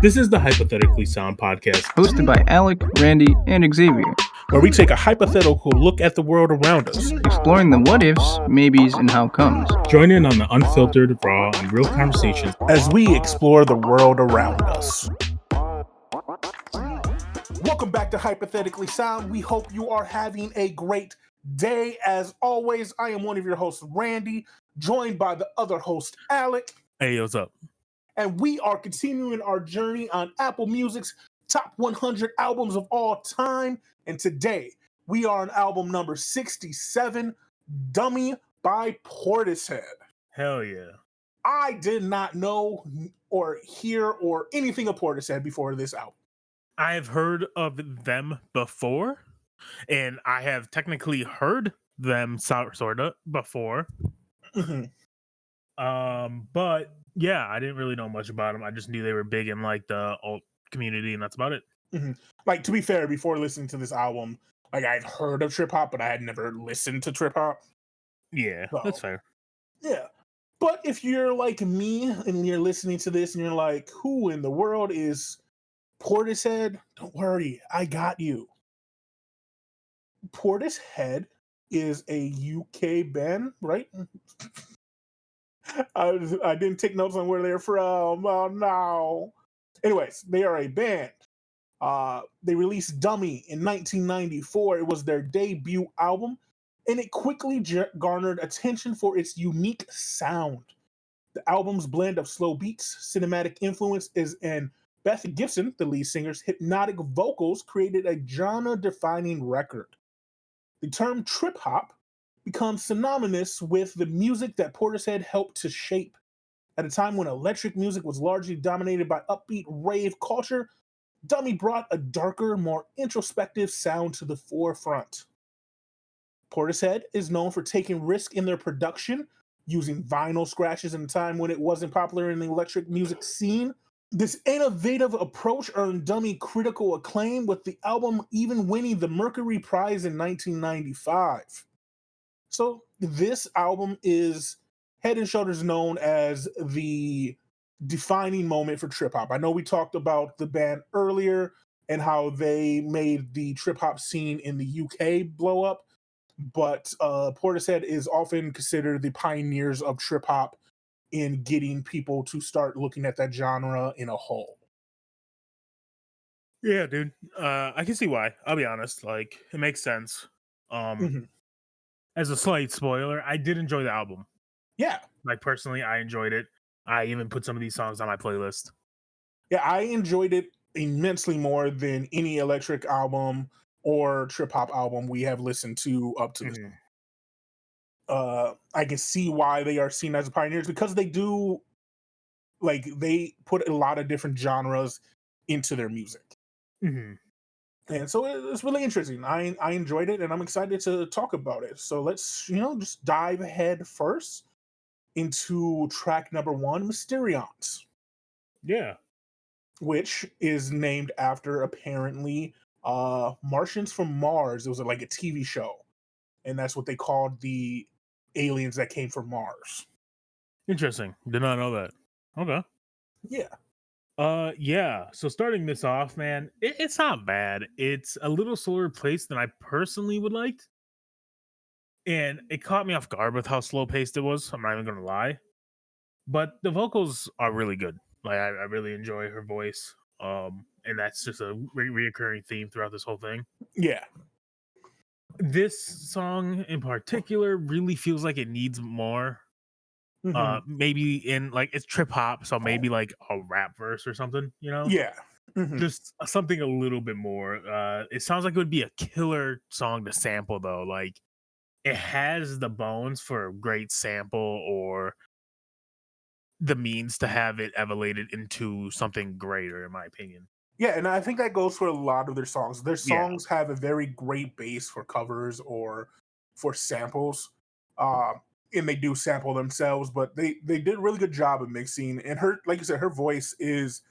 This is the Hypothetically Sound podcast, hosted by Alec, Randy, and Xavier, where we take a hypothetical look at the world around us, exploring the what-ifs, maybes, and how comes. Join in on the unfiltered, raw, and real conversations as we explore the world around us. Welcome back to Hypothetically Sound. We hope you are having a great day. As always, I am one of your hosts, Randy, joined by the other host, Alec. Hey, what's up? And we are continuing our journey on Apple Music's top 100 albums of all time. And today, we are on album number 67, Dummy by Portishead. Hell yeah. I did not know or hear or anything of Portishead before this album. I have heard of them before, and I have technically heard them sort of before. Mm-hmm. But yeah, I didn't really know much about them. I just knew they were big in like the alt community, and that's about it. Mm-hmm. Like, to be fair, before listening to this album, like, I'd heard of trip hop, but I had never listened to trip hop. Yeah, so, that's fair. Yeah. But if you're like me and you're listening to this and you're like, who in the world is Portishead? Don't worry, I got you. Portishead is a UK band, right? I didn't take notes on where they're from. Oh, no. Anyways, they are a band. They released Dummy in 1994. It was their debut album, and it quickly garnered attention for its unique sound. The album's blend of slow beats, cinematic influences, and Beth Gibbons, the lead singer's hypnotic vocals, created a genre-defining record. The term trip-hop becomes synonymous with the music that Portishead helped to shape. At a time when electric music was largely dominated by upbeat rave culture, Dummy brought a darker, more introspective sound to the forefront. Portishead is known for taking risk in their production, using vinyl scratches in a time when it wasn't popular in the electric music scene. This innovative approach earned Dummy critical acclaim, with the album even winning the Mercury Prize in 1995. So this album is head and shoulders known as the defining moment for trip hop. I know we talked about the band earlier and how they made the trip hop scene in the UK blow up, but Portishead is often considered the pioneers of trip hop in getting people to start looking at that genre in a whole. Yeah, dude. I can see why. I'll be honest. Like, it makes sense. As a slight spoiler, I did enjoy the album. Yeah. Like, personally, I enjoyed it. I even put some of these songs on my playlist. Yeah, I enjoyed it immensely more than any electric album or trip hop album we have listened to up to this. I can see why they are seen as pioneers, because they do, like, they put a lot of different genres into their music. And so it's really interesting. I enjoyed it, and I'm excited to talk about it. So let's, just dive head first into track number 1, Mysterons. Yeah. Which is named after, apparently, Martians from Mars. It was like a TV show, and that's what they called the aliens that came from Mars. Interesting. Did not know that. Okay. Yeah. Yeah. So starting this off, man, it's not bad. It's a little slower paced than I personally would like. And it caught me off guard with how slow paced it was. I'm not even gonna lie. But the vocals are really good. Like, I really enjoy her voice. And that's just a reoccurring theme throughout this whole thing. Yeah. This song in particular really feels like it needs more. Maybe in, like, it's trip hop, so maybe like a rap verse or something, Yeah. Just something a little bit more. It sounds like it would be a killer song to sample, though. Like, it has the bones for a great sample, or the means to have it elevated into something greater, in my opinion. Yeah, and I think that goes for a lot of their songs. Their songs have a very great base for covers or for samples. And they do sample themselves, but they did a really good job of mixing. And her, like you said, her voice it's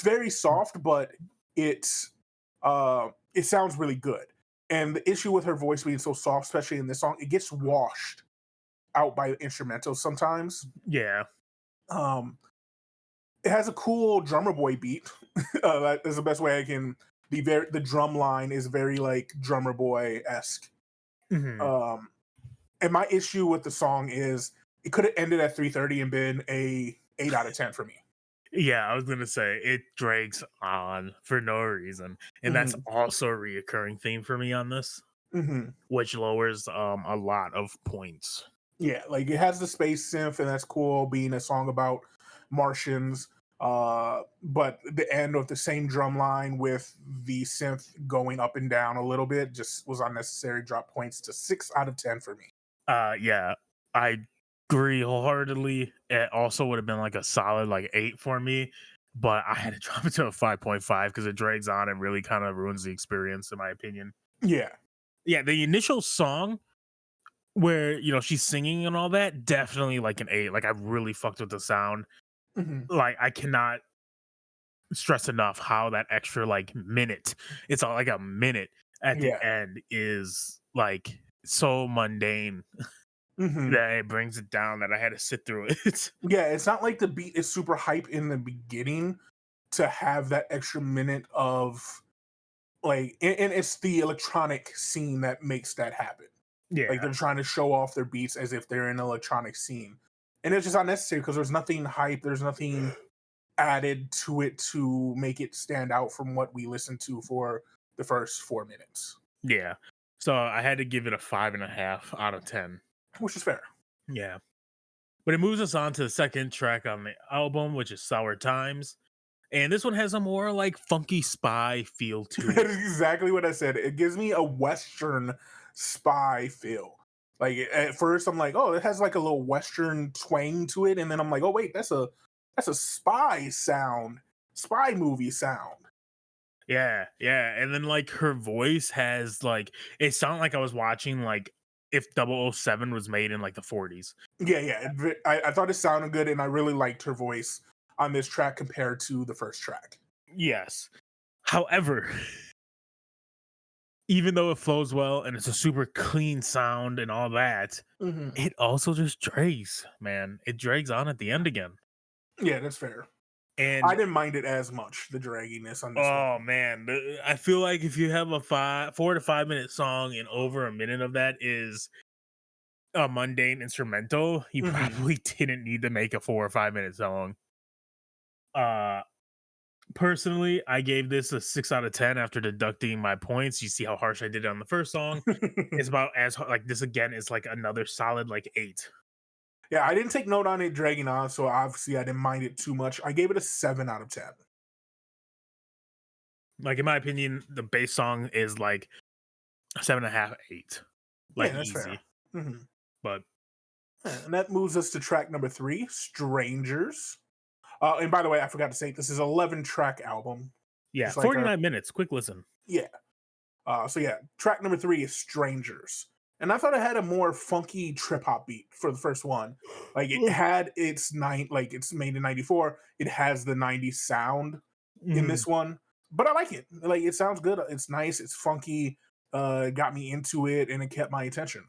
very soft, but it sounds really good. And the issue with her voice being so soft, especially in this song, it gets washed out by the instrumentals sometimes. Yeah. It has a cool drummer boy beat. That is the best way I can be. The drum line is very like drummer boy esque. Mhm. Um, and my issue with the song is it could have ended at 3:30 and been a 8 out of 10 for me. Yeah, I was gonna say it drags on for no reason, and that's Hmm. also a reoccurring theme for me on this, Hmm. which lowers a lot of points. Yeah, like it has the space synth, and that's cool, being a song about Martians. But the end of the same drum line with the synth going up and down a little bit just was unnecessary. Drop points to 6 out of 10 for me. Yeah, I agree wholeheartedly. It also would have been like a solid like 8 for me, but I had to drop it to a 5.5 because it drags on and really kind of ruins the experience, in my opinion. Yeah. Yeah, the initial song where she's singing and all that, definitely like an 8. Like I really fucked with the sound. Hmm. Like I cannot stress enough how that extra like minute, it's all like a minute at the Yeah. end, is like so mundane Hmm. that it brings it down that I had to sit through it. Yeah, it's not like the beat is super hype in the beginning to have that extra minute of like, and it's the electronic scene that makes that happen. Like Yeah. they're trying to show off their beats as if they're in an electronic scene. And it's just unnecessary because there's nothing hype, there's nothing added to it to make it stand out from what we listened to for the first 4 minutes. Yeah. So I had to give it a 5.5 out of 10. Which is fair. Yeah. But it moves us on to the second track on the album, which is Sour Times. And this one has a more like funky spy feel to That it. is exactly what I said. It gives me a Western spy feel. Like at first I'm like, oh, it has like a little Western twang to it. And then I'm like, oh wait, that's a spy sound, spy movie sound. Yeah, yeah. And then like her voice has like, it sounded like I was watching like if 007 was made in like the 40s. Yeah, yeah. I thought it sounded good, and I really liked her voice on this track compared to the first track. Yes. However, even though it flows well and it's a super clean sound and all that, Hmm. it also just drags, man. It drags on at the end again. Yeah, that's fair. I And didn't mind it as much, the dragginess on this one. oh man, I feel like if you have a 4 to 5 minute song and over a minute of that is a mundane instrumental, you Hmm. probably didn't need to make a 4 or 5 minute song. Uh Personally, I gave this a 6 out of 10 after deducting my points. You see how harsh I did it on the first song. It's about as like this again is like another solid like 8. Yeah, I didn't take note on it dragging on, so obviously I didn't mind it too much. I gave it a 7 out of 10. Like in my opinion, the bass song is like 7.5, 8, Yeah, like that's fair. easy. Hmm. But And that moves us to track number 3, Strangers. And by the way, I forgot to say this is 11 track album, yeah, just like our 49 minutes, quick listen. yeah. So yeah, track number 3 is Strangers. And I thought it had a more funky trip hop beat for the first one. Like it had like it's made in 94. It has the 90s sound in Mhm. this one. But I like it. Like it sounds good. It's nice, it's funky. It got me into it and it kept my attention.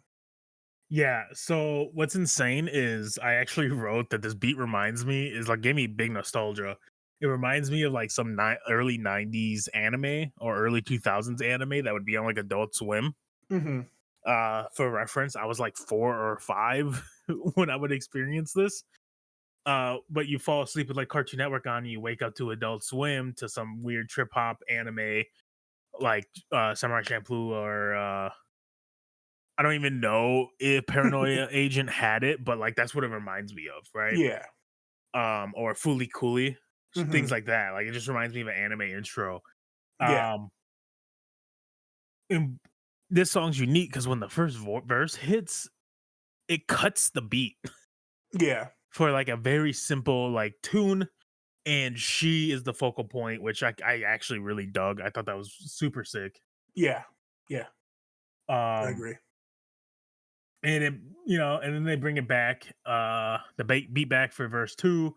Yeah, so what's insane is I actually wrote that this beat reminds me is like gave me big nostalgia. It reminds me of like some early 90s anime or early 2000s anime that would be on like Adult Swim. Hmm. For reference, I was like 4 or 5 when I would experience this. But you fall asleep with like Cartoon Network on, and you wake up to Adult Swim to some weird trip hop anime like Samurai Champloo or I don't even know if Paranoia Agent had it, but like that's what it reminds me of, right? Yeah. Or Fooly Cooly, things Hmm. like that. Like it just reminds me of an anime intro. Yeah. Um, and this song's unique because when the first verse hits, it cuts the beat Yeah. for like a very simple like tune, and she is the focal point, which I actually really dug. I thought that was super sick. Yeah. Yeah. I Um, agree. and it and then they bring it back, the beat back for verse 2.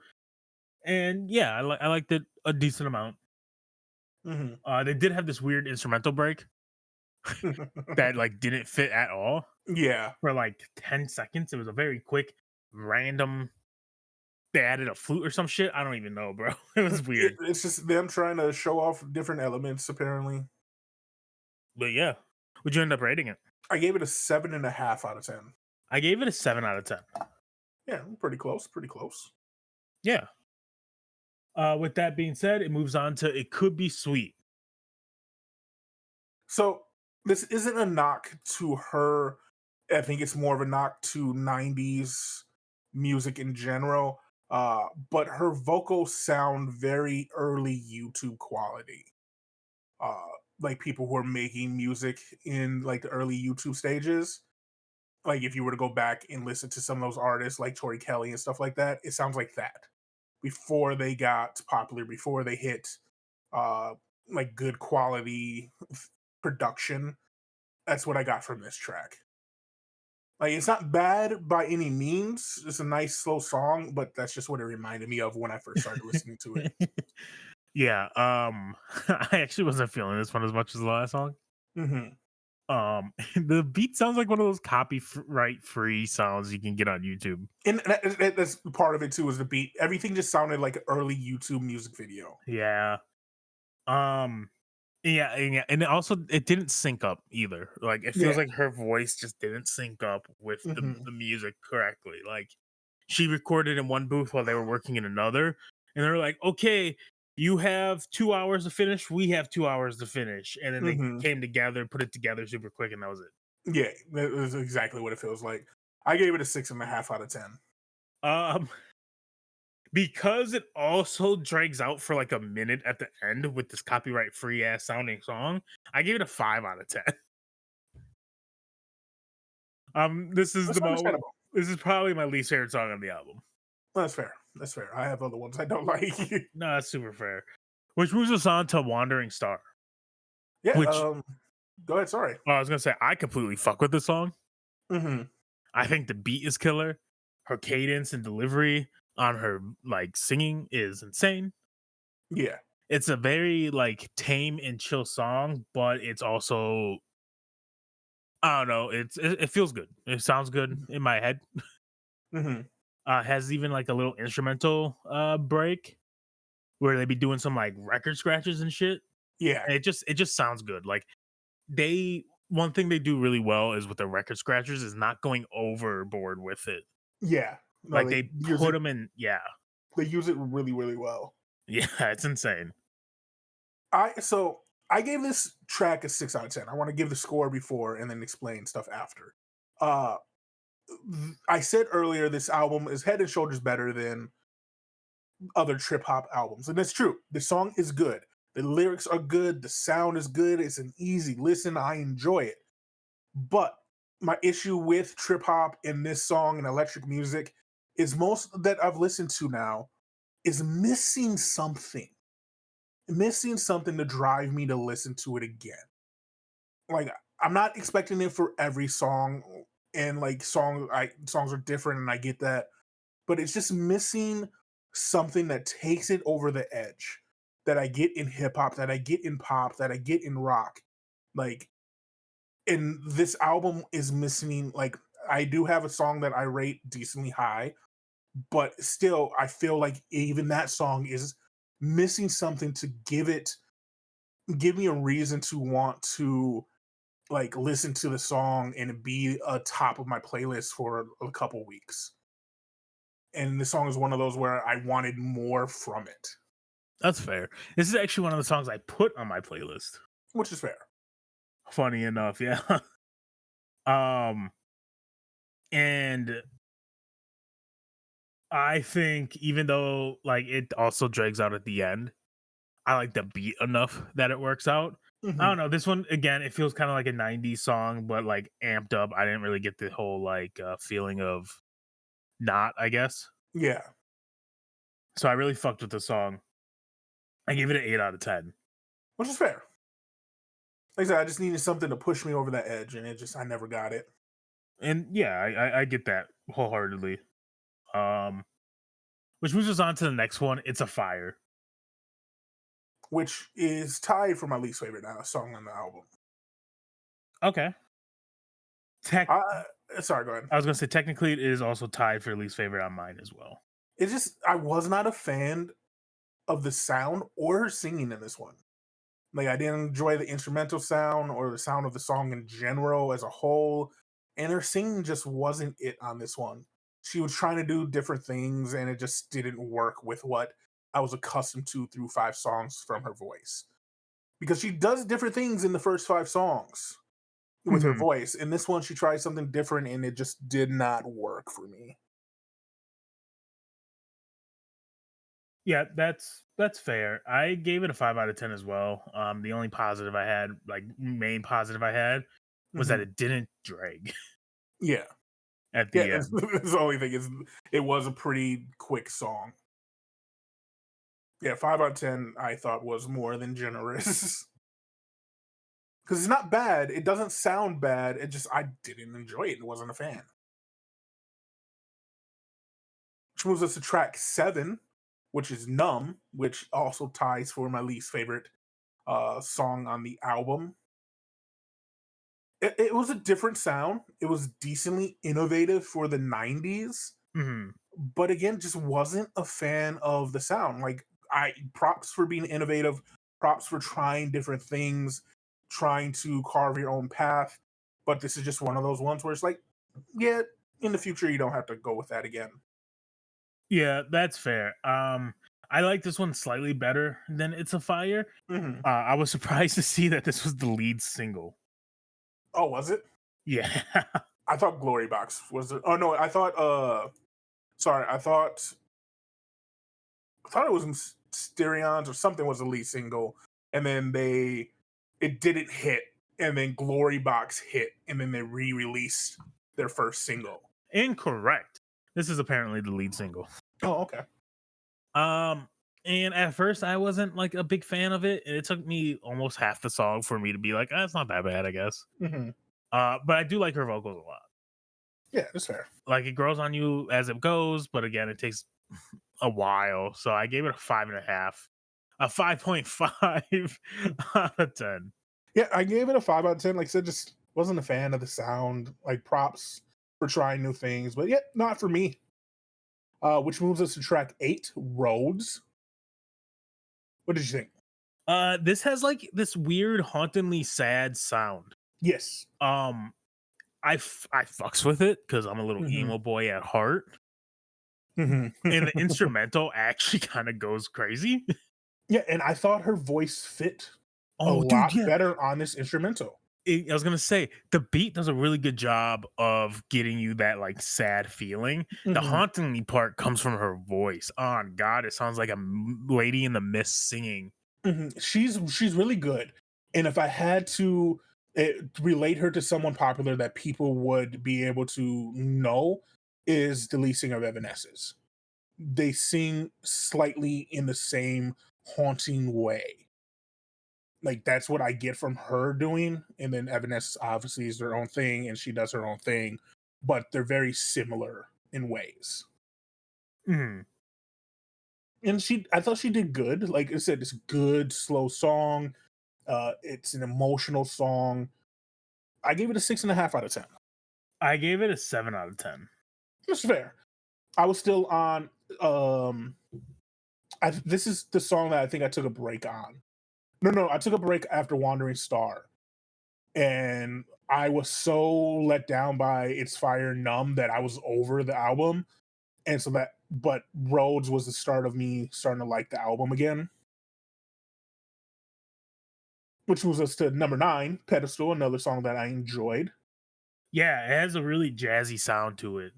And yeah, I liked it a decent amount. Hmm. They did have this weird instrumental break that like didn't fit at all Yeah. for like 10 seconds. It was a very quick, random they added a flute or some shit. I don't even know, bro. It was weird. It's just them trying to show off different elements, apparently. But yeah. Would you end up rating it? I gave it a 7.5 out of 10. I gave it a 7 out of 10. Yeah, pretty close, pretty close. Yeah. With that being said, it moves on to It Could Be Sweet. So this isn't a knock to her. I think it's more of a knock to 90s music in general. But her vocals sound very early YouTube quality. Uh, like people who are making music in like the early YouTube stages. Like if you were to go back and listen to some of those artists like Tori Kelly and stuff like that, it sounds like that. Before they got popular, before they hit uh like good quality production. That's what I got from this track. Like it's not bad by any means. It's a nice slow song, but that's just what it reminded me of when I first started listening to it. Yeah. I actually wasn't feeling this one as much as the last song. Hmm. The beat sounds like one of those copyright free sounds you can get on YouTube. And that's part of it too. Is the beat? Everything just sounded like an early YouTube music video. Yeah. Um, yeah, and also it didn't sync up either. Like it feels Yeah. like her voice just didn't sync up with Hmm. the music correctly. Like she recorded in one booth while they were working in another, and they're like, "Okay, you have 2 hours to finish. We have 2 hours to finish," and then they Hmm. came together, put it together super quick, and that was it. Yeah, that is exactly what it feels like. I gave it a 6.5 out of 10. Um, because it also drags out for like a minute at the end with this copyright free ass sounding song, I gave it a 5 out of 10. This is That's understandable. this is probably my least favorite song on the album. That's fair. That's fair. I have other ones I don't like. No, that's super fair. Which moves us on to Wandering Star. Yeah. Which Go ahead. Sorry. I was gonna say I completely fuck with this song. Hmm. I think the beat is killer. Her cadence and delivery on her like singing is insane. Yeah. It's a very like tame and chill song, but it's also I don't know. It feels good. It sounds good in my head. Hmm. Has even like a little instrumental break where they be doing some like record scratches and shit. Yeah. And it just sounds good. Like they one thing they do really well is with the record scratchers is not going overboard with it. Yeah. No, Like they they use put it. them in, yeah, They use it really, really well. yeah, it's insane. I gave this track a 6 out of 10. I want to give the score before and then explain stuff after. Uh, I said earlier this album is head and shoulders better than other trip hop albums, and that's true. The song is good. The lyrics are good. The sound is good. It's an easy listen. I enjoy it. But my issue with trip hop in this song and electric music is most that I've listened to now is missing something to drive me to listen to it again. Like I'm not expecting it for every song, and like songs are different, and I get that, but it's just missing something that takes it over the edge that I get in hip hop, that I get in pop, that I get in rock. Like, and this album is missing. Like, I do have a song that I rate decently high, but still, I feel like even that song is missing something to give me a reason to want to like listen to the song and be a top of my playlist for a couple weeks. And the song is one of those where I wanted more from it, That's fair. This is actually one of the songs I put on my playlist. which is fair. Funny enough, yeah. um, and I think even though like it also drags out at the end, I like the beat enough that it works out. I Hmm. don't know. This one again, it feels kind of like a '90s song, but like amped up. I didn't really get the whole like feeling of not, I guess. Yeah, So I really fucked with the song. I gave it an 8 out of 10. which is fair. Like I said, I just needed something to push me over that edge, and I never got it. And yeah, I get that wholeheartedly. Um, which moves us on to the next one. It's a fire. Which is tied for my least favorite song on the album. Okay. Tech. Sorry, go ahead. I was gonna say technically it is also tied for least favorite on mine as well. It's just I was not a fan of the sound or her singing in this one. Like I didn't enjoy the instrumental sound or the sound of the song in general as a whole, and her singing just wasn't it on this one. She was trying to do different things, and it just didn't work with what I was accustomed to through 5 songs from her voice. Because she does different things in the first 5 songs with her Mhm. voice. In this one, she tried something different, and it just did not work for me. Yeah, that's fair. I gave it a 5 out of 10 as well. The only positive I had, like main positive I had, was that Mhm. it didn't drag Yeah, at yeah. the That's, end. that's the only thing is it was a pretty quick song. Yeah, 5 out of 10 I thought was more than generous. Because it's not bad. It doesn't sound bad. It just I didn't enjoy it. Wasn't a fan. Which moves us to track 7, which is "Numb," which also ties for my least favorite song on the album. It was a different sound. It was decently innovative for the '90s, Mhm. but again, just wasn't a fan of the sound. Like I props for being innovative, props for trying different things, trying to carve your own path. But this is just one of those ones where it's like, yeah, in the future you don't have to go with that again. Yeah, that's fair. I like this one slightly better than "It's a Fire." Hmm. I was surprised to see that this was the lead single. Oh, was it? Yeah. I thought Glory Box was it. Oh no, I thought sorry, I thought it was Mysterions or something was the lead single, and then it didn't hit, and then Glory Box hit, and then they re-released their first single. Incorrect. This is apparently the lead single. Oh, okay. Um, and at first I wasn't like a big fan of it, and it took me almost half the song for me to be like, it's not that bad, I guess. Hmm. But I do like her vocals a lot. Yeah, that's fair. Like it grows on you as it goes, but again, it takes a while. So I gave it a 5.5, a 5.5 out of 10. Yeah, I gave it a 5 out of 10. Like I said, just wasn't a fan of the sound. Like props for trying new things, but yeah, not for me. Which moves us to track 8, Roads. What did you think? This has like this weird, hauntingly sad sound. Yes. Um, I fucks with it because I'm a little Hmm. emo boy at heart, Hmm. and the instrumental actually kind of goes crazy. Yeah, and I thought her voice fit a Oh, dude, lot yeah. better on this instrumental. I was gonna say the beat does a really good job of getting you that like sad feeling. The Hmm. hauntingly part comes from her voice. On God, it sounds like a lady in the mist singing. Hmm. She's really good, and if I had to relate her to someone popular that people would be able to know, is the lead singer of Evanescence. They sing slightly in the same haunting way. Like that's what I get from her doing, and then Evanescence obviously is their own thing, and she does her own thing, but they're very similar in ways. Mhm. And I thought she did good. Like I said, it's a good slow song. It's an emotional song. I gave it a 6.5 out of 10. I gave it a 7 out of 10. That's fair. I was still on. Um, this is the song that I think I took a break on. No, I took a break after Wandering Star, and I was so let down by It's Fire Numb that I was over the album, and so that. But Roads was the start of me starting to like the album again, which moves us to number 9, Pedestal, another song that I enjoyed. Yeah, it has a really jazzy sound to it.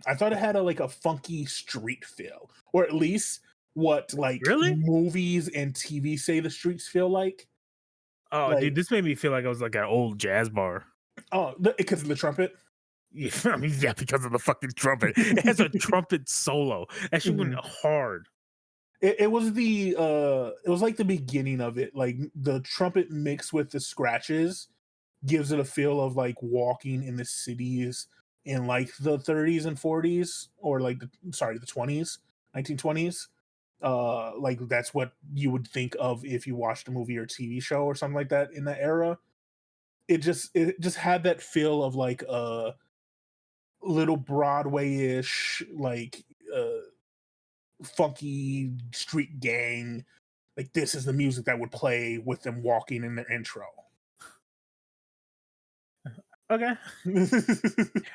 I thought it had like a funky street feel, or at least what like Really? movies and TV say the streets feel like. Oh, dude, Like, this made me feel like I was like at an old jazz bar. oh, because of the trumpet. Yeah, I mean, yeah, because of the fucking trumpet. It has a trumpet solo. That shit went Mhm. hard. It was it was like the beginning of it. Like the trumpet mixed with the scratches gives it a feel of like walking in the cities in like the 30s and 40s, or like the 20s, 1920s. Like that's what you would think of if you watched a movie or TV show or something like that in that era. It just had that feel of like a little Broadway-ish, like funky street gang. Like this is the music that would play with them walking in their intro. Okay.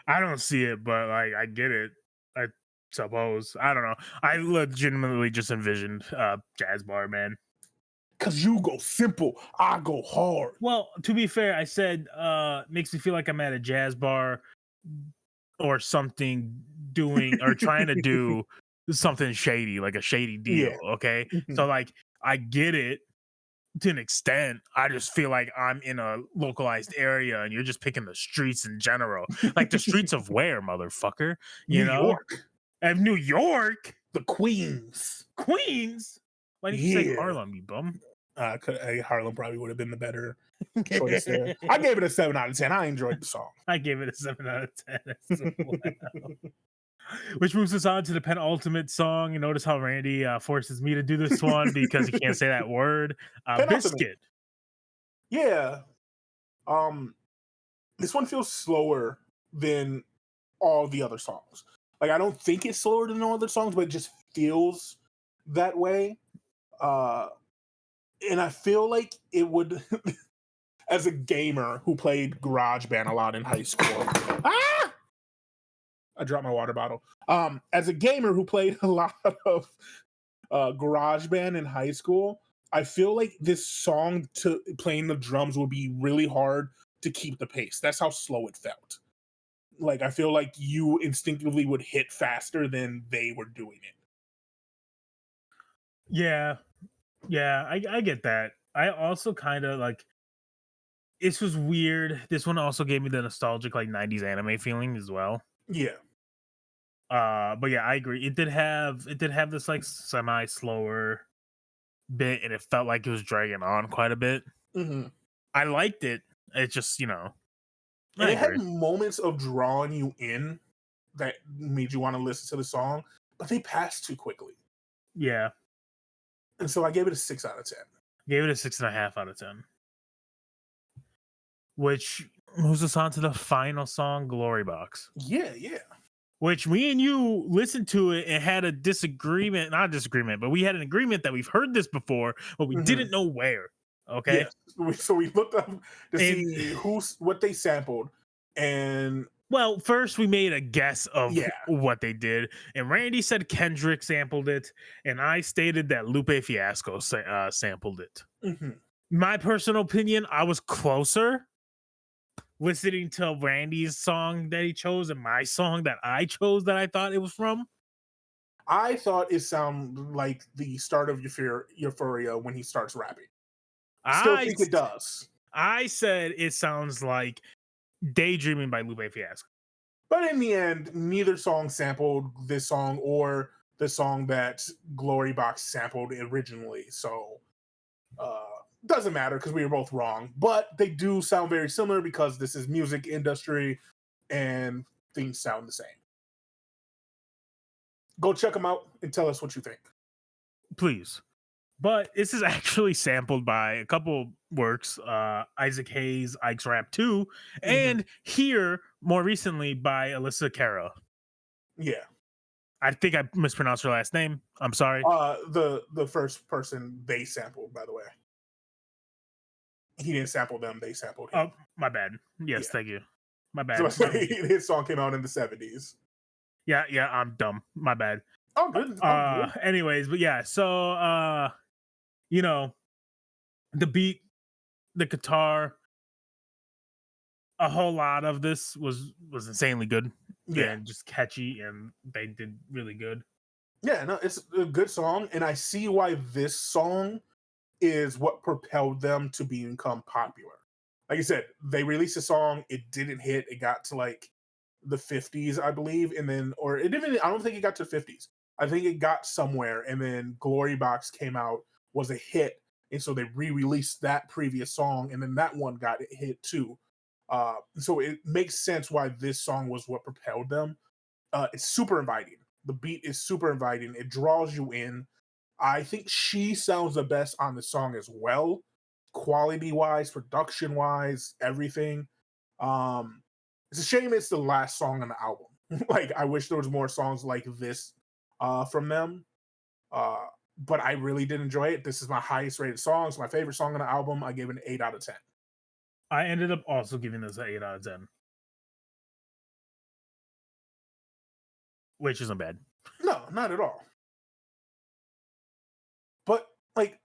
I don't see it, but like I get it. I suppose. I don't know. I legitimately just envisioned jazz bar, man. Cause you go simple, I go hard. Well, to be fair, I said makes me feel like I'm at a jazz bar or something doing or trying to do something shady, like a shady deal. Yeah. Okay. Mhm. So like I get it to an extent. I just feel like I'm in a localized area and you're just picking the streets in general. Like the streets of where, motherfucker? New You know? York, Of New York? the Queens. Queens? Why didn't you say Yeah. Harlem, you bum? Harlem probably would have been the better choice there. I gave it a 7 out of 10. I enjoyed the song. I gave it a 7 out of 10 as well. Which moves us on to the penultimate song. You notice how Randy forces me to do this one because he can't say that word. Penultimate. Biscuit. Yeah. Um, this one feels slower than all the other songs. Like I don't think it's slower than all other songs, but it just feels that way. And I feel like it would as a gamer who played Garage Band a lot in high school. Ah! I dropped my water bottle. As a gamer who played a lot of Garage Band in high school, I feel like this song to playing the drums would be really hard to keep the pace. That's how slow it felt. Like I feel like you instinctively would hit faster than they were doing it. Yeah. Yeah, I get that. I also kind of like this was weird. This one also gave me the nostalgic like 90s anime feeling as well. Yeah. But yeah, I agree. It did have this like semi slower bit and it felt like it was dragging on quite a bit. Hmm. I liked it. It just, And I it had agree. moments of drawing you in that made you want to listen to the song, but they passed too quickly. Yeah. And so I gave it a 6 out of 10. Gave it a 6.5 out of 10. Which moves us on to the final song, Glory Box. Yeah, yeah. Which me and you listened to it and had a disagreement, not a disagreement, but we had an agreement that we've heard this before, but we Hmm. didn't know where. Okay. Yes. So we looked up to And see what they sampled. And well, first we made a guess of yeah. what they did, and Randy said Kendrick sampled it, and I stated that Lupe Fiasco sampled it. Hmm. My personal opinion, I was closer listening to Randy's song that he chose and my song that I chose that I thought it was from. I thought it sounded like the start of Euphoria when he starts rapping. Still I think it does. I said it sounds like Daydreaming by Lupe Fiasco. But in the end, neither song sampled this song or the song that Glory Box sampled originally. So doesn't matter because we were both wrong. But they do sound very similar because this is music industry and things sound the same. Go check them out and tell us what you think. Please. But this is actually sampled by a couple works, Isaac Hayes, Ike's Rap 2, and here more recently by Alyssa Cara. Yeah. I think I mispronounced her last name. I'm sorry. The first person they sampled, by the way. He didn't sample them, they sampled him. Oh, my bad. Yes, Yeah. thank you. My bad. So his song came out in the 70s. Yeah, I'm dumb. My bad. Oh, good. Oh, good. Anyways, but yeah, so the beat, the guitar, a whole lot of this was insanely good. Yeah. And just catchy, and they did really good. Yeah, no, it's a good song, and I see why this song is what propelled them to become popular. Like I said, they released a song, it didn't hit, it got to like the 50s, I believe, and then or it didn't I don't think it got to 50s. I think it got somewhere, and then Glory Box came out, was a hit, and so they re-released that previous song, and then that one got hit too. So it makes sense why this song was what propelled them. It's super inviting. The beat is super inviting. It draws you in. I think she sounds the best on the song as well, quality wise, production wise, everything. It's a shame it's the last song on the album. Like I wish there was more songs like this from them. But I really did enjoy it. This is my highest rated song. It's my favorite song on the album. I gave it an 8 out of 10. I ended up also giving this an 8 out of 10, which isn't bad. No, not at all. But like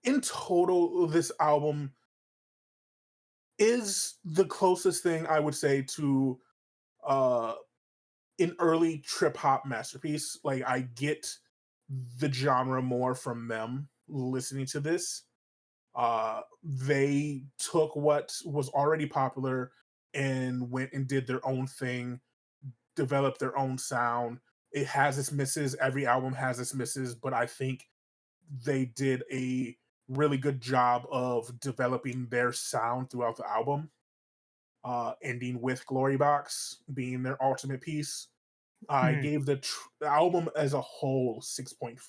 in total, this album is the closest thing I would say to uh an early trip hop masterpiece. Like I get the genre more from them listening to this. They took what was already popular and went and did their own thing, developed their own sound. It has its misses. Every album has its misses, but I think they did a really good job of developing their sound throughout the album. Ending with Glory Box being their ultimate piece. I gave the album as a whole 6.5.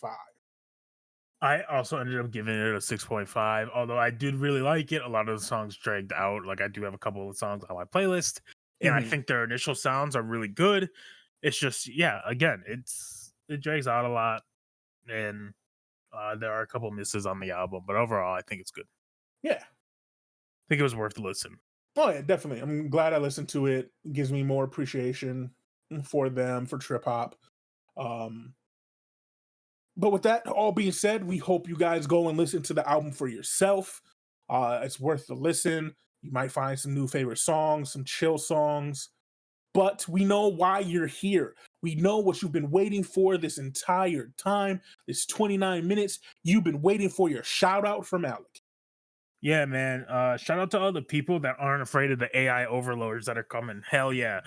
I also ended up giving it a 6.5, although I did really like it. A lot of the songs dragged out. Like I do have a couple of songs on my playlist, and I think their initial sounds are really good. It's just, yeah, again, it drags out a lot, and there are a couple misses on the album, but overall, I think it's good. Yeah. I think it was worth the listen. Oh yeah, definitely. I'm glad I listened to it. It gives me more appreciation for them, for trip hop. But with that all being said, we hope you guys go and listen to the album for yourself. It's worth the listen. You might find some new favorite songs, some chill songs. But we know why you're here. We know what you've been waiting for this entire time. This 29 minutes. You've been waiting for your shout out from Alec. Yeah, man. Shout out to all the people that aren't afraid of the AI overlords that are coming. Hell yeah.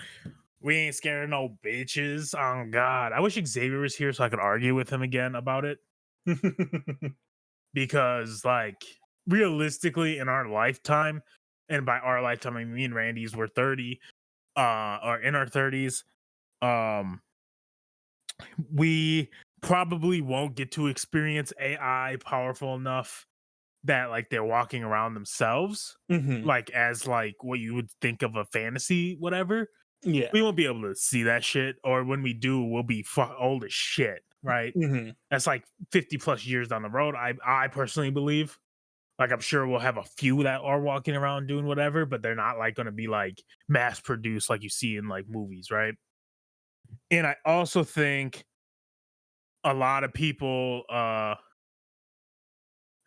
We ain't scared of no bitches. Oh God. I wish Xavier was here so I could argue with him again about it. Because, like, realistically, in our lifetime, and by our lifetime, I mean me and Randy's were 30, or in our 30s. We probably won't get to experience AI powerful enough that like they're walking around themselves, like as like what you would think of a fantasy, whatever. Yeah. We won't be able to see that shit, or when we do, we'll be old as shit, right? That's like 50 plus years down the road. I personally believe. Like I'm sure we'll have a few that are walking around doing whatever, but they're not like going to be like mass produced like you see in like movies, right? And I also think a lot of people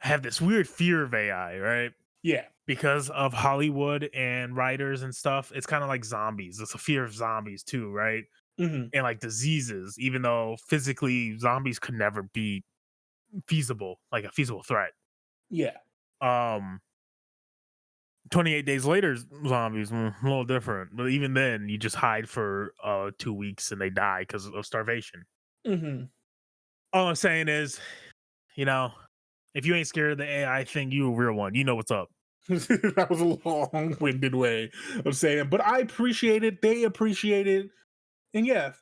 have this weird fear of AI, right? Yeah. Because of Hollywood and writers and stuff. It's kind of like zombies. It's a fear of zombies too, right? And like diseases, even though physically zombies could never be feasible, like a feasible threat. Yeah. 28 days later, zombies, a little different. But even then, you just hide for 2 weeks and they die because of starvation. All I'm saying is, you know, if you ain't scared of the AI thing, you a real one. You know what's up. That was a long-winded way of saying it, but I appreciate it. They appreciate it. And yeah,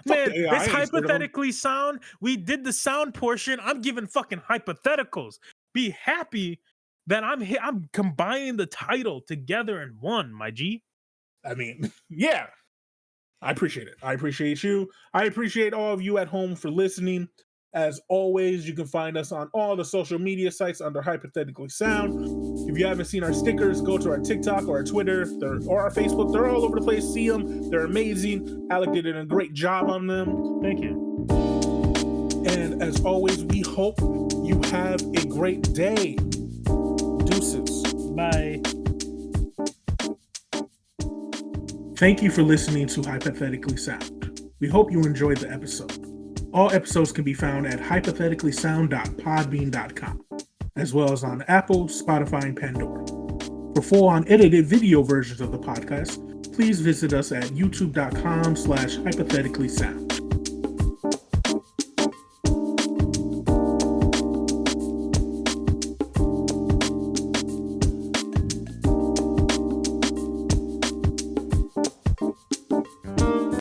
man, it's hypothetically sound. We did the sound portion. I'm giving fucking hypotheticals. Be happy that I'm combining the title together in one, my G. I mean, yeah. I appreciate it. I appreciate you. I appreciate all of you at home for listening. As always, you can find us on all the social media sites under Hypothetically Sound. If you haven't seen our stickers, go to our TikTok or our Twitter or our Facebook. They're all over the place. See them. They're amazing. Alec did a great job on them. Thank you. And as always, we hope you have a great day. Deuces. Bye. Thank you for listening to Hypothetically Sound. We hope you enjoyed the episode. All episodes can be found at hypotheticallysound.podbean.com, as well as on Apple, Spotify, and Pandora. For full unedited video versions of the podcast, please visit us at youtube.com/hypotheticallysound.